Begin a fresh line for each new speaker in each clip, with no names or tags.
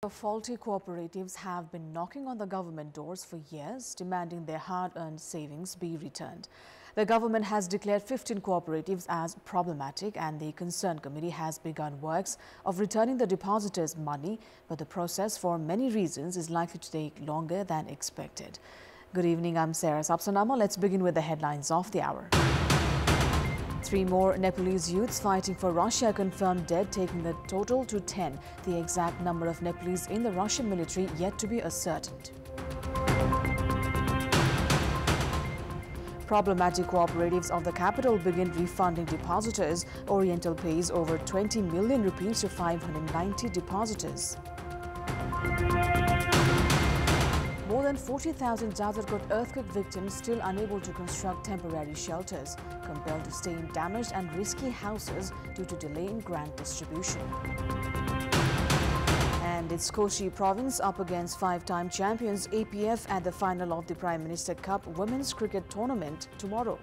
The faulty cooperatives have been knocking on the government doors for years, demanding their hard-earned savings be returned. The government has declared 15 cooperatives as problematic, and the concerned committee has begun works of returning the depositors' money, but the process for many reasons is likely to take longer than expected. Good evening, I'm Sarah Sapsanama. Let's begin with the headlines of the hour. 3 more Nepalese youths fighting for Russia confirmed dead, taking the total to 10. The exact number of Nepalese in the Russian military yet to be ascertained. Problematic cooperatives of the capital begin refunding depositors. Oriental pays over 20 million rupees to 590 depositors. More than 40,000 Jajarkot earthquake victims still unable to construct temporary shelters, compelled to stay in damaged and risky houses due to delay in grant distribution. And it's Kochi province up against 5-time champions APF at the final of the Prime Minister Cup Women's Cricket Tournament tomorrow.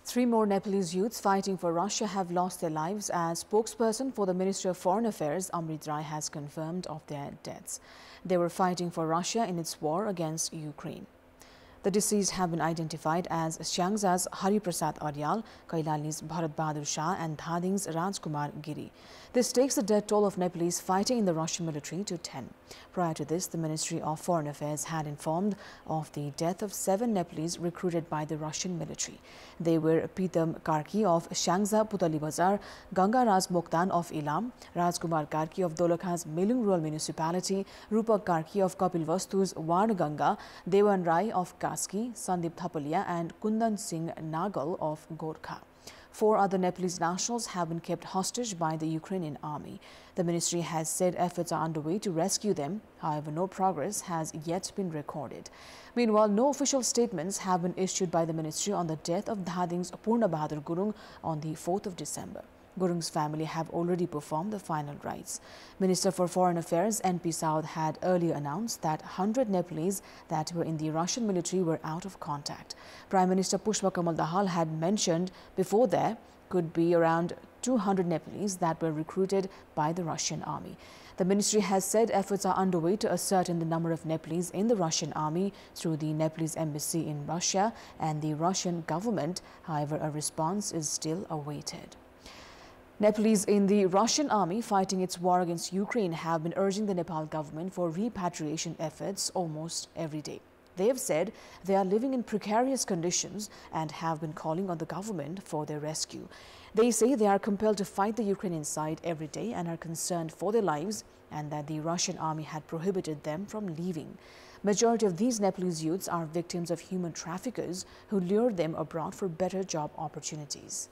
Three more Nepalese youths fighting for Russia have lost their lives, as spokesperson for the Ministry of Foreign Affairs Amrit Rai has confirmed of their deaths. They were fighting for Russia in its war against Ukraine. The deceased have been identified as Xiangza's Hari Prasad Aryal, Kailali's Bharat Bahadur Shah and Dhading's Rajkumar Giri. This takes the death toll of Nepalese fighting in the Russian military to 10. Prior to this, the Ministry of Foreign Affairs had informed of the death of 7 Nepalese recruited by the Russian military. They were Pitam Karki of Xiangza Putali Bazar, Ganga Raj Mokhtan of Ilam, Rajkumar Karki of Dolakha's Melung Rural Municipality, Rupak Karki of Kapilvastu's Ward Ganga, Devan Rai of Kaski, Sandeep Thapalia and Kundan Singh Nagal of Gorkha. 4 other Nepalese nationals have been kept hostage by the Ukrainian army. The ministry has said efforts are underway to rescue them. However, no progress has yet been recorded. Meanwhile, no official statements have been issued by the ministry on the death of Dhading's Purna Bahadur Gurung on the 4th of December. Gurung's family have already performed the final rites. Minister for Foreign Affairs NP Saud had earlier announced that 100 Nepalese that were in the Russian military were out of contact. Prime Minister Pushpa Kamal Dahal had mentioned before there could be around 200 Nepalese that were recruited by the Russian army. The ministry has said efforts are underway to ascertain the number of Nepalese in the Russian army through the Nepalese embassy in Russia and the Russian government. However, a response is still awaited. Nepalese in the Russian army fighting its war against Ukraine have been urging the Nepal government for repatriation efforts almost every day. They have said they are living in precarious conditions and have been calling on the government for their rescue. They say they are compelled to fight the Ukrainian side every day and are concerned for their lives, and that the Russian army had prohibited them from leaving. Majority of these Nepalese youths are victims of human traffickers who lure them abroad for better job opportunities.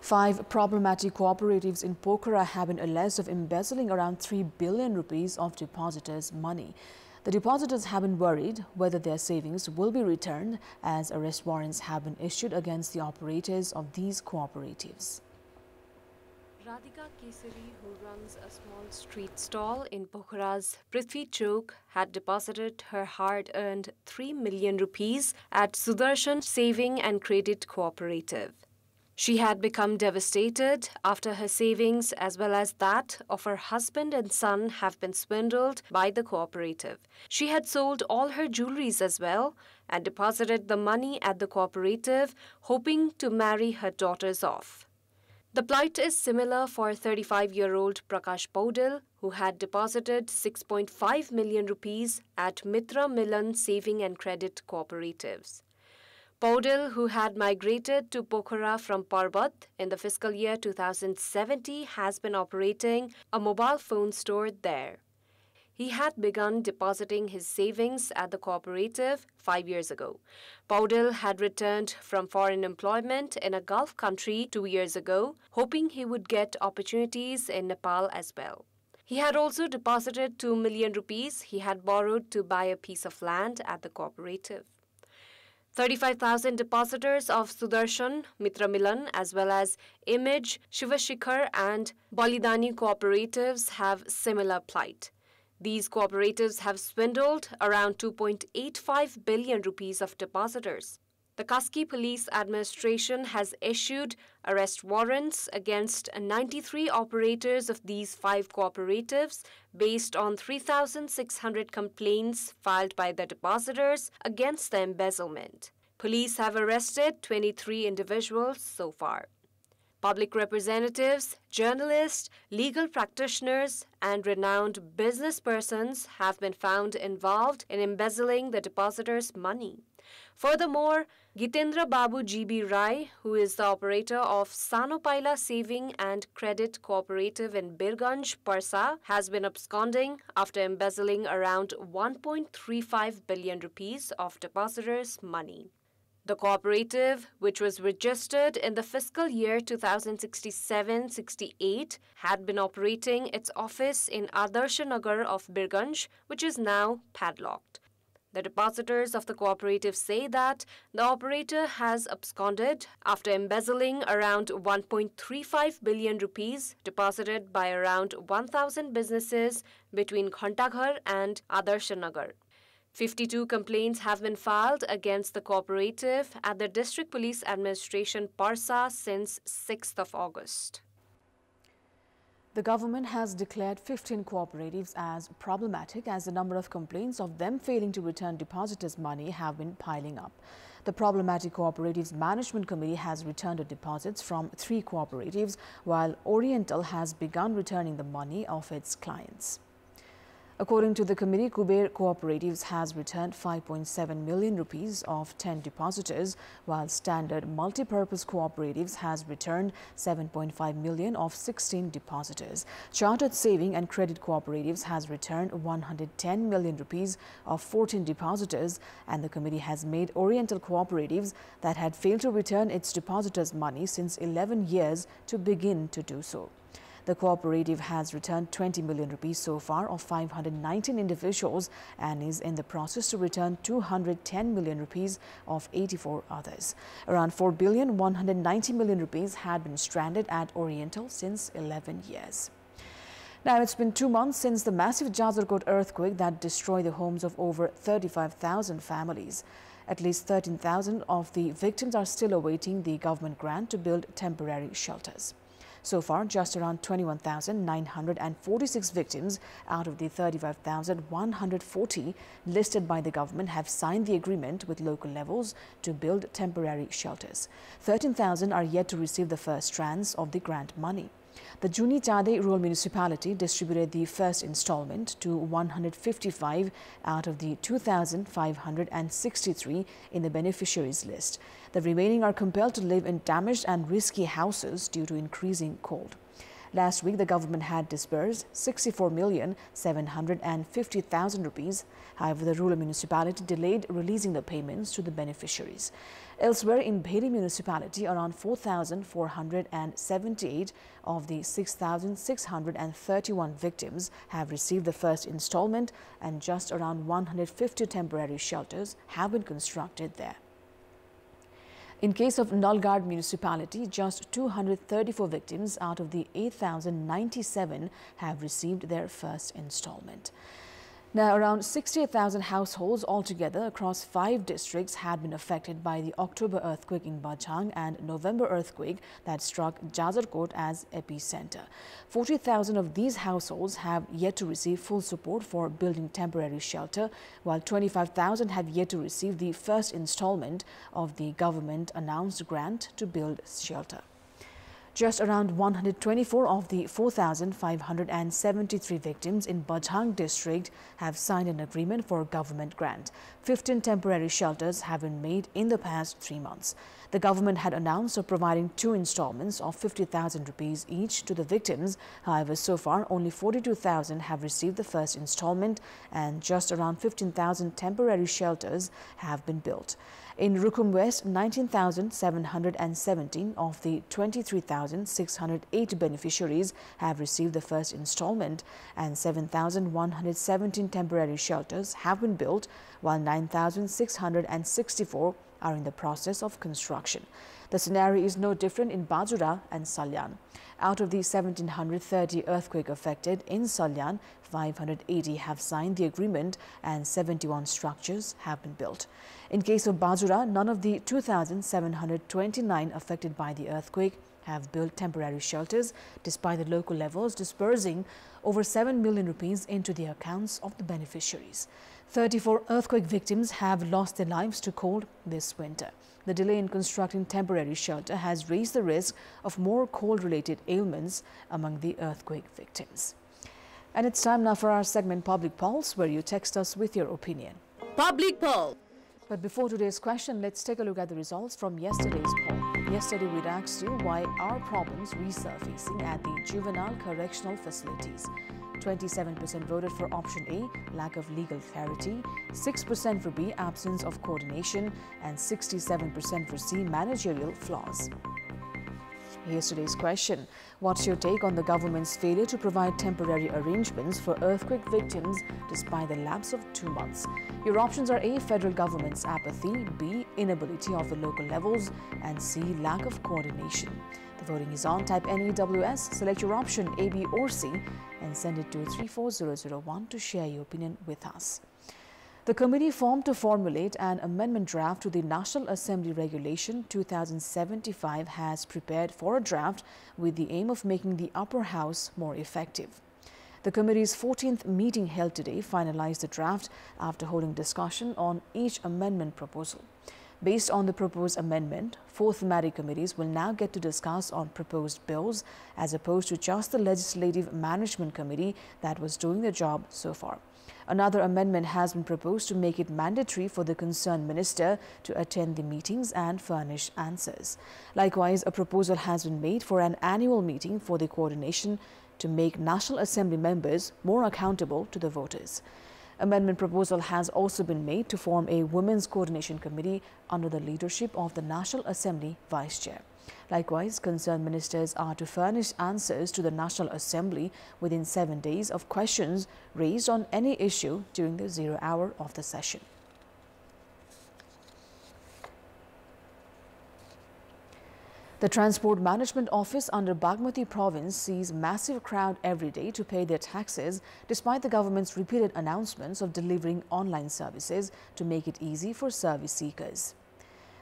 5 problematic cooperatives in Pokhara have been alleged of embezzling around 3 billion rupees of depositors' money. The depositors have been worried whether their savings will be returned, as arrest warrants have been issued against the operators of these cooperatives.
Radhika Kesari, who runs a small street stall in Pokhara's Prithvi Chowk, had deposited her hard-earned 3 million rupees at Sudarshan Saving and Credit Cooperative. She had become devastated after her savings as well as that of her husband and son have been swindled by the cooperative. She had sold all her jewelries as well and deposited the money at the cooperative, hoping to marry her daughters off. The plight is similar for 35-year-old Prakash Paudel, who had deposited 6.5 million rupees at Mitra Milan Saving and Credit Cooperatives. Paudel, who had migrated to Pokhara from Parbat in the fiscal year 2070, has been operating a mobile phone store there. He had begun depositing his savings at the cooperative 5 years ago. Paudel had returned from foreign employment in a Gulf country 2 years ago, hoping he would get opportunities in Nepal as well. He had also deposited 2 million rupees he had borrowed to buy a piece of land at the cooperative. 35,000 depositors of Sudarshan, Mitra Milan, as well as Image, Shivashikhar and Balidani cooperatives have similar plight. These cooperatives have swindled around 2.85 billion rupees of depositors. The Kaski Police Administration has issued arrest warrants against 93 operators of these 5 cooperatives based on 3,600 complaints filed by the depositors against the embezzlement. Police have arrested 23 individuals so far. Public representatives, journalists, legal practitioners, and renowned business persons have been found involved in embezzling the depositors' money. Furthermore, Gitendra Babu GB Rai, who is the operator of Sanopaila Saving and Credit Cooperative in Birganj, Parsa, has been absconding after embezzling around 1.35 billion rupees of depositors' money. The cooperative, which was registered in the fiscal year 2067-68, had been operating its office in Adarsha of Birganj, which is now padlocked. The depositors of the cooperative say that the operator has absconded after embezzling around 1.35 billion rupees deposited by around 1,000 businesses between Ghantaghar and Adarsha. 52 complaints have been filed against the cooperative at the District Police Administration Parsa since 6th of August.
The government has declared 15 cooperatives as problematic as the number of complaints of them failing to return depositors' money have been piling up. The problematic cooperatives management committee has returned the deposits from 3 cooperatives, while Oriental has begun returning the money of its clients. According to the committee, Kuber Cooperatives has returned 5.7 million rupees of 10 depositors, while Standard Multipurpose Cooperatives has returned 7.5 million of 16 depositors. Chartered Saving and Credit Cooperatives has returned 110 million rupees of 14 depositors, and the committee has made Oriental Cooperatives that had failed to return its depositors' money since 11 years to begin to do so. The cooperative has returned 20 million rupees so far of 519 individuals and is in the process to return 210 million rupees of 84 others. Around 4,190 million rupees had been stranded at Oriental since 11 years. Now, it's been 2 months since the massive Jajarkot earthquake that destroyed the homes of over 35,000 families. At least 13,000 of the victims are still awaiting the government grant to build temporary shelters. So far, just around 21,946 victims out of the 35,140 listed by the government have signed the agreement with local levels to build temporary shelters. 13,000 are yet to receive the first tranche of the grant money. The Juni Chade rural municipality distributed the first installment to 155 out of the 2,563 in the beneficiaries list. The remaining are compelled to live in damaged and risky houses due to increasing cold. Last week, the government had disbursed 64,750,000 rupees. However, the rural municipality delayed releasing the payments to the beneficiaries. Elsewhere, in Bheri municipality, around 4,478 of the 6,631 victims have received the first installment, and just around 150 temporary shelters have been constructed there. In case of Nalgard municipality, just 234 victims out of the 8,097 have received their first installment. Now, around 68,000 households altogether across 5 districts had been affected by the October earthquake in Bajhang and November earthquake that struck Jajarkot as epicenter. 40,000 of these households have yet to receive full support for building temporary shelter, while 25,000 have yet to receive the first installment of the government-announced grant to build shelter. Just around 124 of the 4,573 victims in Bajhang district have signed an agreement for a government grant. 15 temporary shelters have been made in the past 3 months. The government had announced of providing 2 installments of 50,000 rupees each to the victims. However, so far only 42,000 have received the first installment, and just around 15,000 temporary shelters have been built. In Rukum West, 19,717 of the 23,608 beneficiaries have received the first installment, and 7,117 temporary shelters have been built, while 9,664 are in the process of construction. The scenario is no different in Bajura and Salyan. Out of the 1,730 earthquake affected in Salyan, 580 have signed the agreement and 71 structures have been built. In case of Bajura, none of the 2,729 affected by the earthquake have built temporary shelters, despite the local levels disbursing over 7 million rupees into the accounts of the beneficiaries. 34 earthquake victims have lost their lives to cold this winter. The delay in constructing temporary shelter has raised the risk of more cold-related ailments among the earthquake victims. And it's time now for our segment Public Pulse, where you text us with your opinion.
Public Pulse.
But before today's question, let's take a look at the results from yesterday's poll. Yesterday, we'd asked you why are problems resurfacing at the juvenile correctional facilities. 27% voted for option A, lack of legal clarity, 6% for B, absence of coordination, and 67% for C, managerial flaws. Here's today's question. What's your take on the government's failure to provide temporary arrangements for earthquake victims despite the lapse of 2 months? Your options are A, federal government's apathy, B, inability of the local levels, and C, lack of coordination. The voting is on. Type NEWS, select your option A, B, or C, and send it to 34001 to share your opinion with us. The committee formed to formulate an amendment draft to the National Assembly Regulation 2075 has prepared for a draft with the aim of making the upper house more effective. The committee's 14th meeting held today finalized the draft after holding discussion on each amendment proposal. Based on the proposed amendment, 4 thematic committees will now get to discuss on proposed bills as opposed to just the Legislative Management Committee that was doing the job so far. Another amendment has been proposed to make it mandatory for the concerned minister to attend the meetings and furnish answers. Likewise, a proposal has been made for an annual meeting for the coordination to make National Assembly members more accountable to the voters. Amendment proposal has also been made to form a Women's Coordination Committee under the leadership of the National Assembly Vice Chair. Likewise, concerned ministers are to furnish answers to the National Assembly within 7 days of questions raised on any issue during the 0 hour of the session. The Transport Management Office under Bagmati Province sees massive crowd every day to pay their taxes despite the government's repeated announcements of delivering online services to make it easy for service seekers.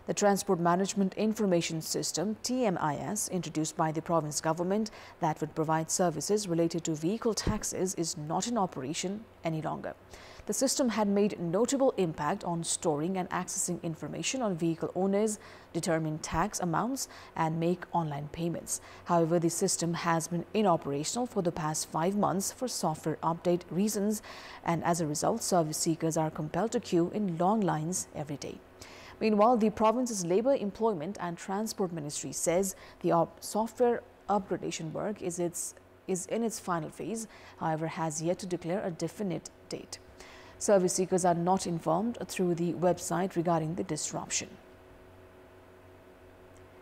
The Transport Management Information System, TMIS, introduced by the province government that would provide services related to vehicle taxes is not in operation any longer. The system had made notable impact on storing and accessing information on vehicle owners, determine tax amounts, and make online payments. However, the system has been inoperational for the past 5 months for software update reasons, and as a result, service seekers are compelled to queue in long lines every day. Meanwhile, the province's Labour, Employment and Transport Ministry says the software upgradation work is in its final phase, however, has yet to declare a definite date. Service seekers are not informed through the website regarding the disruption.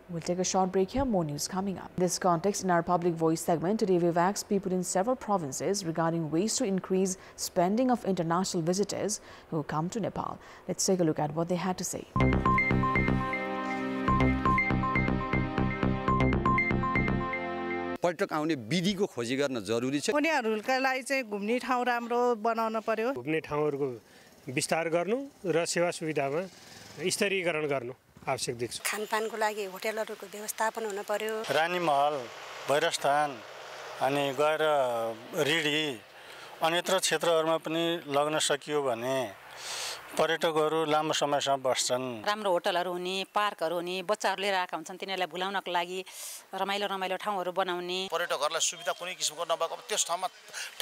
We'll take a short break here. More news coming up. In this context, in our Public Voice segment, today we've asked people in several provinces regarding ways to increase spending of international visitors who come to Nepal. Let's take a look at what they had to say.
पर्यटक आउने विधिको खोजी गर्न जरुरी छ।
उनीहरुका लागि चाहिँ घुम्ने ठाउँ राम्रो बनाउन पर्यो।
घुम्ने ठाउँहरुको विस्तार गर्नु र सेवा सुविधामा स्तरीकरण गर्नु आवश्यक देख्छु।
खानपानको लागि होटलहरुको व्यवस्थापन हुन पर्यो।
रानी महल, भैरवस्थान अनि गएर रिडी अन्यत्र क्षेत्रहरुमा पनि लग्न सकियो भने पर्यटकहरु लामो समयसम्म बस्छन्।
राम्रो होटलहरु हुने, पार्कहरु हुने, बच्चाहरु लिएर आएका हुन्छन्, तिनीहरुलाई भुलाउनको लागि रमाइलो ठाउँहरु बनाउने।
पर्यटकहरुलाई सुविधा कुनै किसिमको नभएको त्यस ठाउँमा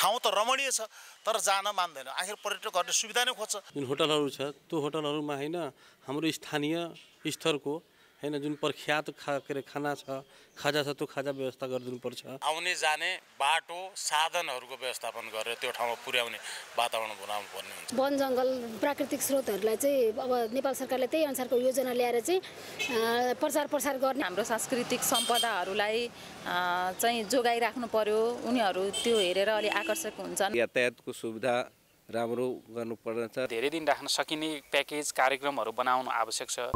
ठाउँ त रमणीय छ तर जान मान्दैन। आखिर पर्यटकहरुले सुविधा नै खोज्छ।
जुन होटलहरु छ त्यो होटलहरुमा हैन हाम्रो स्थानीय स्तरको हैन जुन प्रख्यात खाना छ, खाजा छ त्यो खाजा व्यवस्था गरिदिनु पर्छ।
आउने जाने बाटो साधनहरुको व्यवस्थापन गरेर त्यो ठाउँमा पुर्याउने वातावरण बनाउनु पर्ने हुन्छ।
वन जंगल प्राकृतिक स्रोतहरुलाई चाहिँ अब नेपाल सरकारले त्यही अनुसारको योजना ल्याएर चाहिँ प्रचार गर्ने।
हाम्रो सांस्कृतिक सम्पदाहरुलाई चाहिँ जोगाइराख्नु पर्यो। उनीहरु त्यो हेरेर अलि आकर्षक हुन्छन्।
यातायातको सुविधा राम्रो गर्नुपर्छ।
धेरै दिन राख्न सकिने प्याकेज कार्यक्रमहरु बनाउनु आवश्यक छ।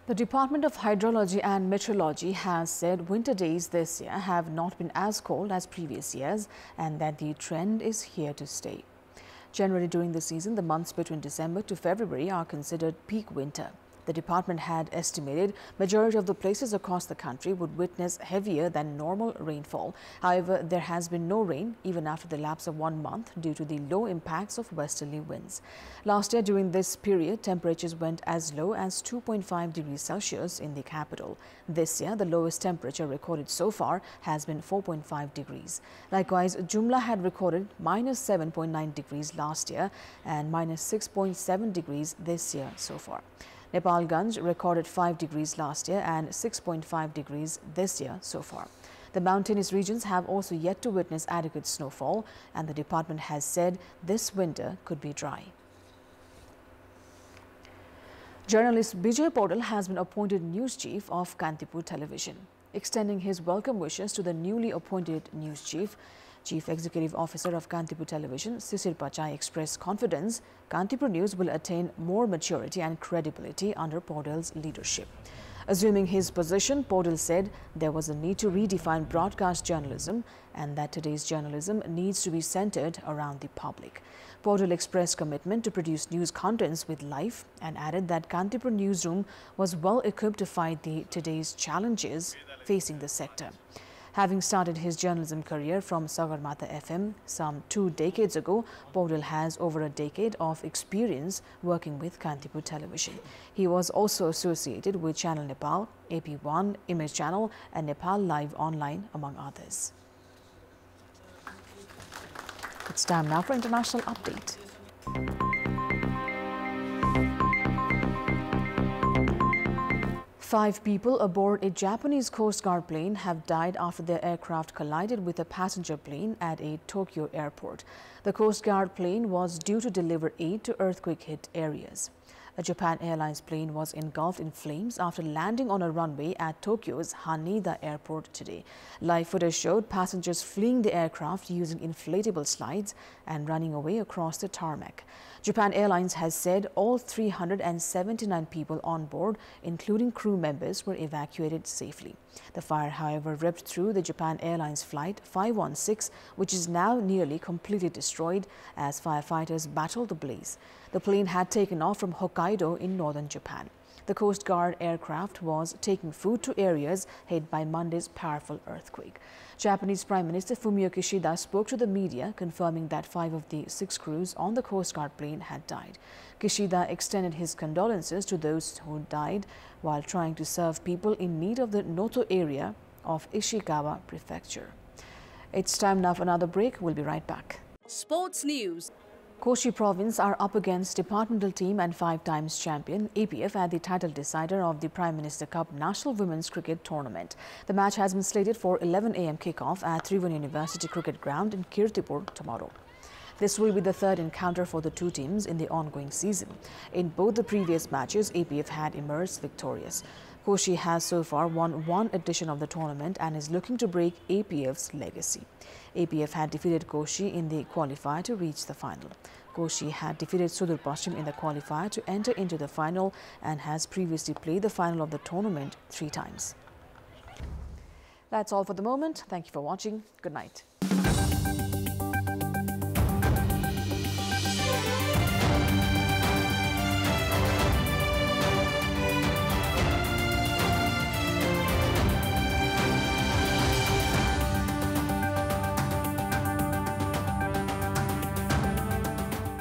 The Department of Hydrology and Meteorology has said winter days this year have not been as cold as previous years and that the trend is here to stay. Generally during the season, the months between December to February are considered peak winter. The department had estimated majority of the places across the country would witness heavier than normal rainfall. However, there has been no rain even after the lapse of 1 month due to the low impacts of westerly winds. Last year during this period, temperatures went as low as 2.5 degrees Celsius in the capital. This year, the lowest temperature recorded so far has been 4.5 degrees. Likewise, Jumla had recorded minus 7.9 degrees last year and minus 6.7 degrees this year so far. Nepalganj recorded 5 degrees last year and 6.5 degrees this year so far. The mountainous regions have also yet to witness adequate snowfall, and the department has said this winter could be dry. Journalist Bijay Podal has been appointed news chief of Kantipur Television. Extending his welcome wishes to the newly appointed news chief, Chief Executive Officer of Kantipur Television, Sisir Pachai, expressed confidence Kantipur News will attain more maturity and credibility under Podal's leadership. Assuming his position, Podal said there was a need to redefine broadcast journalism and that today's journalism needs to be centered around the public. Podal expressed commitment to produce news contents with life and added that Kantipur newsroom was well equipped to fight today's challenges facing the sector. Having started his journalism career from Sagarmatha FM some 2 decades ago, Podal has over a decade of experience working with Kantipur Television. He was also associated with Channel Nepal, AP1, Image Channel and Nepal Live Online, among others. It's time now for international update. 5 people aboard a Japanese Coast Guard plane have died after their aircraft collided with a passenger plane at a Tokyo airport. The Coast Guard plane was due to deliver aid to earthquake-hit areas. A Japan Airlines plane was engulfed in flames after landing on a runway at Tokyo's Haneda Airport today. Live footage showed passengers fleeing the aircraft using inflatable slides and running away across the tarmac. Japan Airlines has said all 379 people on board, including crew members, were evacuated safely. The fire, however, ripped through the Japan Airlines Flight 516, which is now nearly completely destroyed as firefighters battled the blaze. The plane had taken off from Hokkaido in northern Japan. The Coast Guard aircraft was taking food to areas hit by Monday's powerful earthquake. Japanese Prime Minister Fumio Kishida spoke to the media, confirming that 5 of the 6 crews on the Coast Guard plane had died. Kishida extended his condolences to those who died while trying to serve people in need of the Noto area of Ishikawa Prefecture. It's time now for another break. We'll be right back.
Sports News.
Kochi Province are up against departmental team and 5 times champion APF at the title decider of the Prime Minister Cup National Women's Cricket Tournament. The match has been slated for 11 a.m. kickoff at Tribhuvan University Cricket Ground in Kantipur tomorrow. This will be the 3rd encounter for the 2 teams in the ongoing season. In both the previous matches, APF had emerged victorious. Kochi has so far won 1 edition of the tournament and is looking to break APF's legacy. APF had defeated Kochi in the qualifier to reach the final. Kochi had defeated Sudur Paschim in the qualifier to enter into the final and has previously played the final of the tournament 3 times. That's all for the moment. Thank you for watching. Good night.